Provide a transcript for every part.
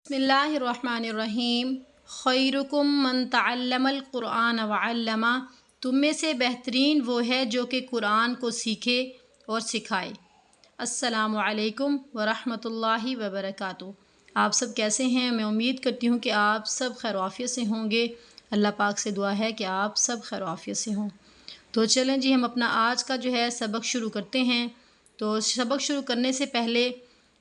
बिस्मिल्लाहिर्रहमानिर्रहीम। खैरुकुम मन तअल्लमल क़ुरआन वअल्लमा। तुम में से बेहतरीन वो है जो कि कुरान को सीखे और सिखाए। अस्सलामु अलैकुम वरहमतुल्लाहि वबरकातुहू। आप सब कैसे हैं? मैं उम्मीद करती हूँ कि आप सब खैर आफियत से होंगे। अल्लाह पाक से दुआ है कि आप सब खैर आफियत से हों। तो चलें जी, हम अपना आज का जो है सबक शुरू करते हैं। तो सबक शुरू करने से पहले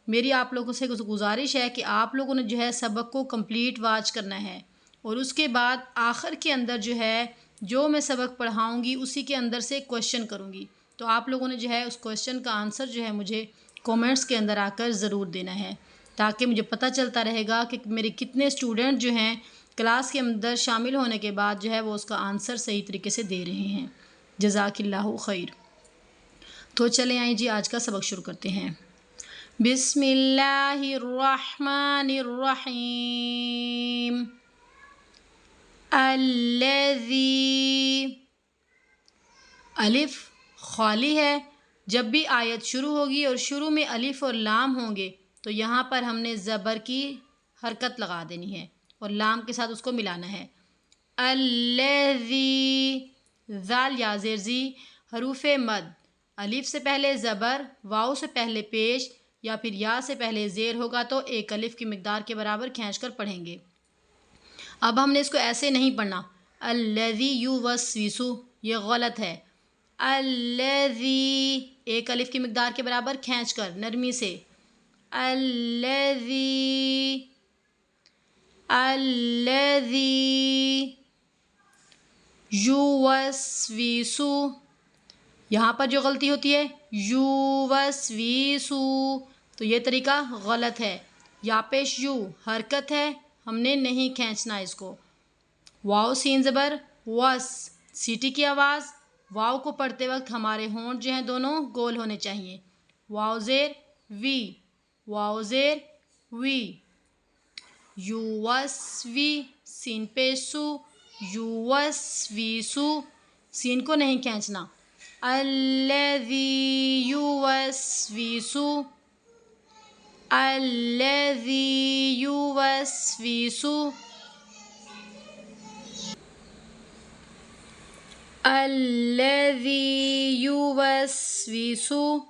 मेरी आप लोगों से गुजारिश है कि आप लोगों ने जो है सबक को कंप्लीट वॉच करना है और उसके बाद आखिर के अंदर जो है जो मैं सबक पढ़ाऊँगी उसी के अंदर से क्वेश्चन करूँगी। तो आप लोगों ने जो है उस क्वेश्चन का आंसर जो है मुझे कमेंट्स के अंदर आकर ज़रूर देना है, ताकि मुझे पता चलता रहेगा कि मेरे कितने स्टूडेंट जो हैं क्लास के अंदर शामिल होने के बाद जो है वो उसका आंसर सही तरीके से दे रहे हैं। जज़ाकिल्लाहु खैर। तो चलें आइए जी, आज का सबक शुरू करते हैं। बिस्मिल्लाहिर्रहमानिर्रहीम। अल्लज़ी, अलिफ खाली है। जब भी आयत शुरू होगी और शुरू में अलिफ और लाम होंगे तो यहाँ पर हमने ज़बर की हरकत लगा देनी है और लाम के साथ उसको मिलाना है। अल्लज़ी, ज़ाल या ज़ेर ज़ी हरूफ मद, अलिफ से पहले ज़बर, वाव से पहले पेश या फिर या से पहले ज़ेर होगा तो एक अलिफ की मिकदार के बराबर खींचकर पढ़ेंगे। अब हमने इसको ऐसे नहीं पढ़ना अल्लज़ी युवस्विसु, ये गलत है। अल्लज़ी एक अलिफ की मिकदार के बराबर खींचकर नरमी से अल्लज़ी अल्लज़ी युवस्विसु। यहाँ पर जो गलती होती है युवस्विसु, तो ये तरीका गलत है। या पेश यू हरकत है, हमने नहीं खींचना इसको। वाव सीन ज़बर वस, सीटी की आवाज़। वाव को पढ़ते वक्त हमारे होंठ जो हैं दोनों गोल होने चाहिए। वाव ज़ेर वी, वाव ज़ेर वी। युवस्वी सीन पेशु, युवस्विसु, सीन को नहीं खींचना। अल्लज़ी युवस्विसु, अल्लज़ी युवस्विसु, अल्लज़ी युवस्विसु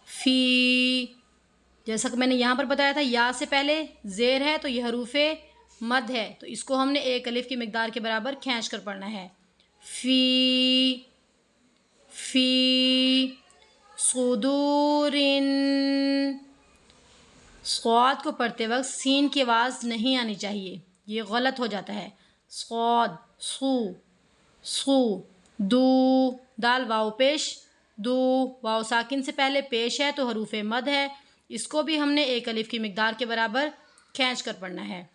फ़ी। जैसा कि मैंने यहाँ पर बताया था या से पहले ज़ेर है तो यह हरूफे मद है, तो इसको हमने एक अलिफ की मिकदार के बराबर खींच कर पढ़ना है। फ़ी फ़ी सुदूरिन, स्वाद को पढ़ते वक्त सीन की आवाज़ नहीं आनी चाहिए, ये गलत हो जाता है। स्वाद सू सू। दू दाल वाव पेश दू, वाव साकिन से पहले पेश है तो हरूफ मद है, इसको भी हमने एक अलिफ की मिकदार के बराबर खींच कर पढ़ना है।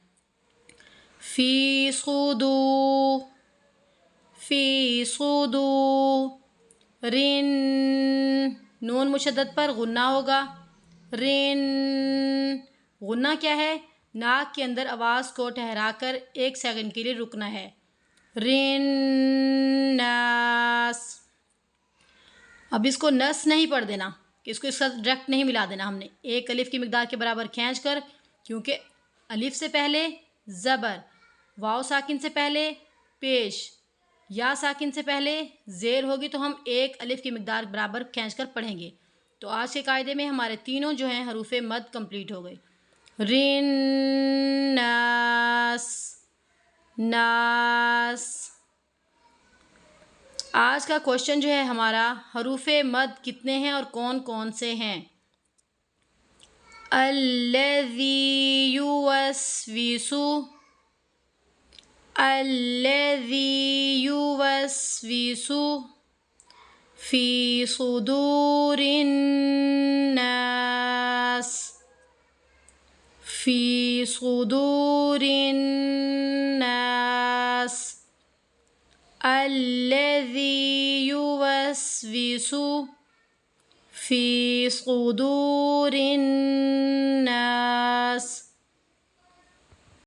फ़ी सुदू फ़ी सुदू रिन, नून मुशद्दद पर गुन्ना होगा। रिन, गुन्ना क्या है? नाक के अंदर आवाज़ को ठहराकर एक सेकंड के लिए रुकना है। रिन नास। अब इसको नस नहीं पढ़ देना, कि इसको इसका डायरेक्ट नहीं मिला देना, हमने एक अलिफ की मिकदार के बराबर खींच कर, क्योंकि अलिफ से पहले ज़बर, वाव साकिन से पहले पेश, या साकिन से पहले ज़ेर होगी तो हम एक अलिफ की मिकदार बराबर खींच कर पढ़ेंगे। तो आज के कायदे में हमारे तीनों जो हैं हरूफ मद कंप्लीट हो गए। रिन नास नास। आज का क्वेश्चन जो है हमारा, हरूफ मद कितने हैं और कौन कौन से हैं? अल्लज़ी युवस्विसु, अल्लज़ी युवस्विसु फ़ी सुदूरिन नास, फ़ी सुदूरिन नास, अल्लज़ी युवस्विसु फ़ी सुदूरिन नास।